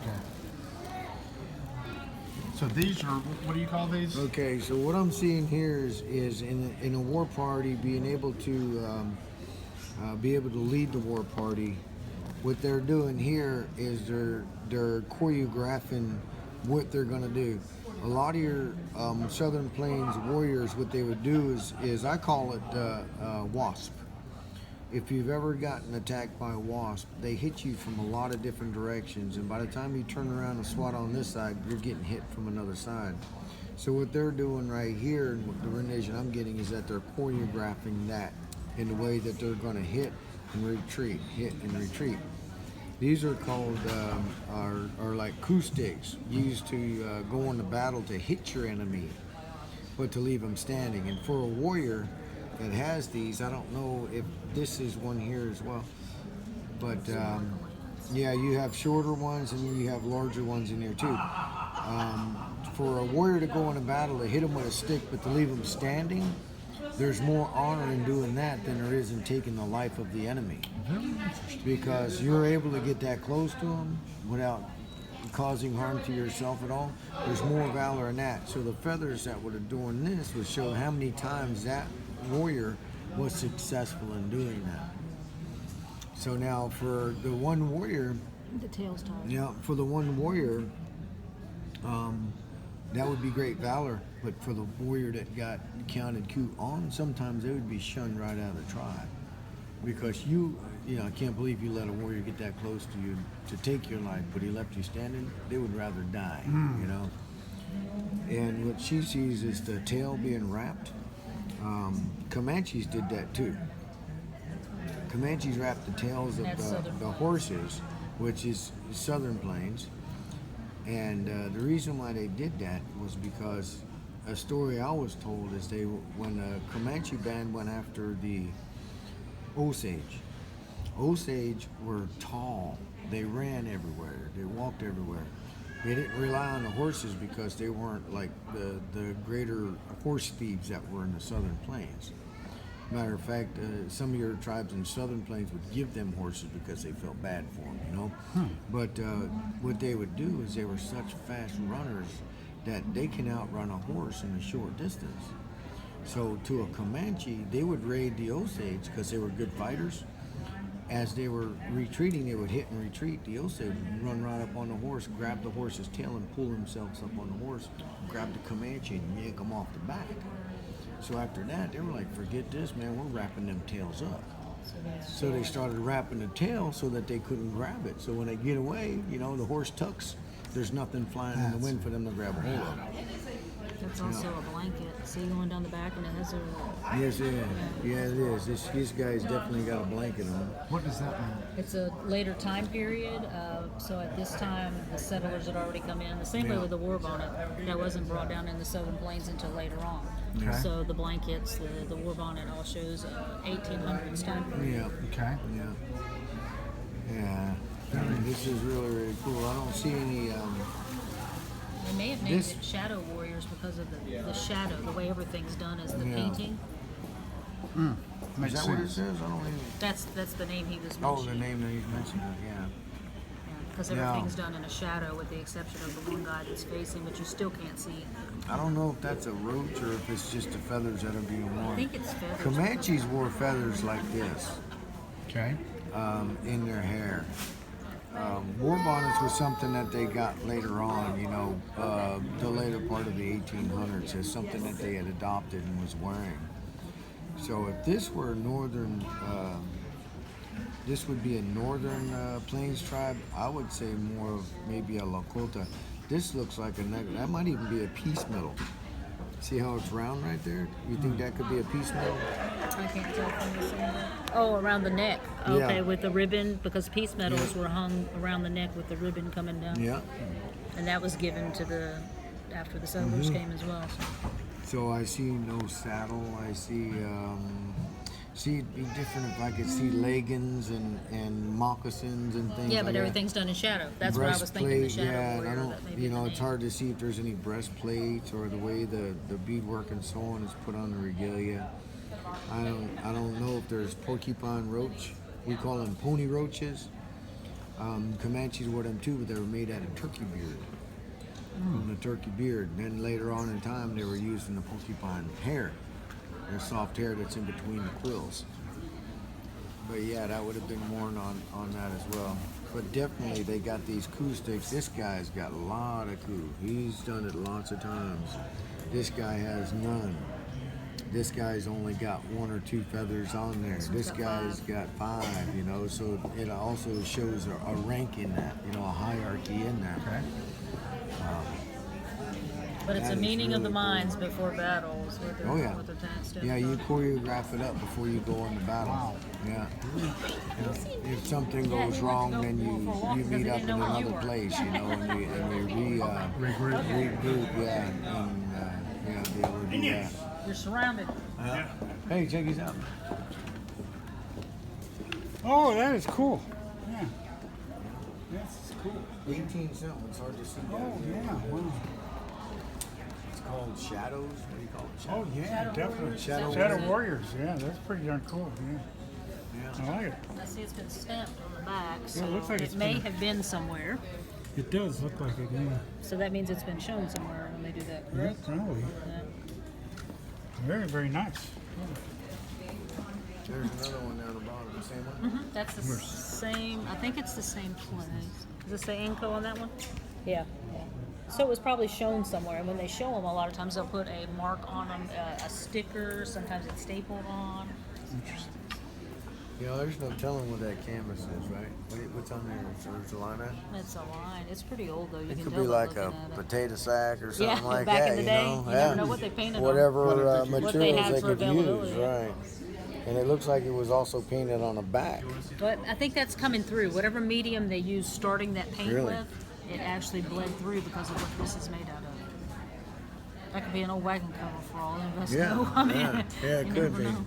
Okay. So these are, what do you call these? Okay, so what I'm seeing here is in a war party being able to be able to lead the war party. What they're doing here is they're choreographing what they're going to do. A lot of your Southern Plains warriors, what they would do is I call it wasp. If you've ever gotten attacked by a wasp, they hit you from a lot of different directions, and by the time you turn around and swat on this side, you're getting hit from another side. So what they're doing right here, and what the rendition I'm getting, is that they're choreographing that in the way that they're going to hit and retreat, hit and retreat. These are called, are like coup sticks, used to go into battle to hit your enemy, but to leave them standing. And for a warrior that has these, I don't know if this is one here as well, but yeah, you have shorter ones and you have larger ones in here too. For a warrior to go into battle, to hit them with a stick, but to leave them standing, there's more honor in doing that than there is in taking the life of the enemy. Because you're able to get that close to them without causing harm to yourself at all. There's more valor in that. So the feathers that would adorn this would show how many times that warrior was successful in doing that. So now for the one warrior, The tail's tied. yeah, for the one warrior, that would be great valor. But for the warrior that got counted coup on, sometimes they would be shunned right out of the tribe. Because you know, I can't believe you let a warrior get that close to you to take your life, but he left you standing. They would rather die, you know. And what she sees is the tail being wrapped. Comanches did that too. Comanches wrapped the tails of the horses, which is Southern Plains. And the reason why they did that was because a story I was told is when the Comanche band went after the Osage. Osage were tall. They ran everywhere. They walked everywhere. They didn't rely on the horses because they weren't like the greater horse thieves that were in the Southern Plains. Matter of fact, some of your tribes in Southern Plains would give them horses because they felt bad for them, you know. But what they would do is they were such fast runners that they can outrun a horse in a short distance. So to a Comanche, they would raid the Osage because they were good fighters. As they were retreating, they would hit and retreat. The Osage would run right up on the horse, grab the horse's tail and pull themselves up on the horse, grab the Comanche and yank them off the back. So after that, they were like, forget this, man, we're wrapping them tails up. So they started wrapping the tail so that they couldn't grab it. So when they get away, you know, the horse tucks, there's nothing flying in the wind for them to grab a hold of. That's also a blanket. See, going down the back, and it has a. Yes, yeah, it is. This guy's definitely got a blanket on. What does that mean? It's a later time period. So at this time, the settlers had already come in. The same way with the war bonnet, that wasn't brought down in the Southern Plains until later on. Okay. So the blankets, the war bonnet, all shows 1800's time period. Yeah. Okay. Yeah. This is really, really cool. I don't see any. They may have named it Shadow Warriors because of the shadow, the way everything's done is the painting. Makes Is that what it sense. says? I don't even. That's the name he was Oh, mentioning. the name that he's mentioning. Yeah. Because everything's done in a shadow with the exception of the one guy that's facing, but you still can't see. I don't know if that's a roach or if it's just the feathers that are being I worn. think it's feathers. Comanches wore feathers like this Okay. in their hair. War bonnets was something that they got later on, you know, the later part of the 1800s, as something that they had adopted and was wearing. So if this were northern, this would be a northern plains tribe. I would say more of maybe a Lakota. This looks like a neck. That might even be a peace medal. See how it's round right there? You think that could be a peace medal? I can't tell from this angle. Oh, around the neck. Okay, Yeah. with the ribbon, because peace medals were hung around the neck with the ribbon coming down. Yeah. And that was given to after the settlers came as well. So I see no saddle. I see. See, it'd be different if I could see leggings and moccasins and things. Yeah, like but that. everything's done in shadow. That's what I was thinking. The shadow yeah, and warrior. I don't, that may be you the know, it's name. hard to see if there's any breastplates or the way the beadwork and so on is put on the regalia. I don't know if there's porcupine roach. We call them pony roaches. Comanches wore them too, but they were made out of turkey beard. From the turkey beard. And then later on in time, they were used in the porcupine hair. Their soft hair that's in between the quills. But yeah, that would have been worn on that as well. But definitely, they got these coup sticks. This guy's got a lot of coup. He's done it lots of times. This guy has none. This guy's only got 1 or 2 feathers on there. This guy's got 5, you know, so it also shows a rank in that, you know, a hierarchy in that. Okay. But it's That a is meeting of the really minds before battles. What they're, Oh yeah. What they're tasked Yeah, with. you choreograph it up before you go into battle. Wow. Yeah. If something goes wrong, then you meet up in another place, you know, and you regroup, yeah, and yeah, be able to do that. You're surrounded. Hey, check these out. Oh, that is cool. Yeah. That's cool. 18 something. It's hard to see. Oh, yeah. Wow. It's called Shadows. What do you call it? Oh, yeah, definitely. Shadow Shadow Warriors. Yeah, that's pretty darn cool. Yeah. Yeah. I like it. I see it's been stamped on the back, so it looks like it it's may been- have been somewhere. It does look like it, yeah. So that means it's been shown somewhere when they do that, Yeah, correct? probably. Yeah. Very, very nice. There's another one down the bottom. The same one? That's the same. I think it's the same place. Does it say Inco on that one? Yeah. So it was probably shown somewhere, and when they show them, a lot of times they'll put a mark on them, a sticker. Sometimes it's stapled on. Interesting. You know, there's no telling what that canvas is, right? What's on there? There's a line on it? It's a line. It's pretty old though. You It can could tell be by like a looking at it. potato sack or something Yeah, like back that. in the you day, know? you never know what they painted on. Whatever What they materials had they for could use, availability. right? And it looks like it was also painted on the back. But I think that's coming through. Whatever medium they used starting that paint Really? with, it actually bled through because of what this is made out of. That could be an old wagon cover for all of us Yeah, know. I mean, yeah, it you could never be. know.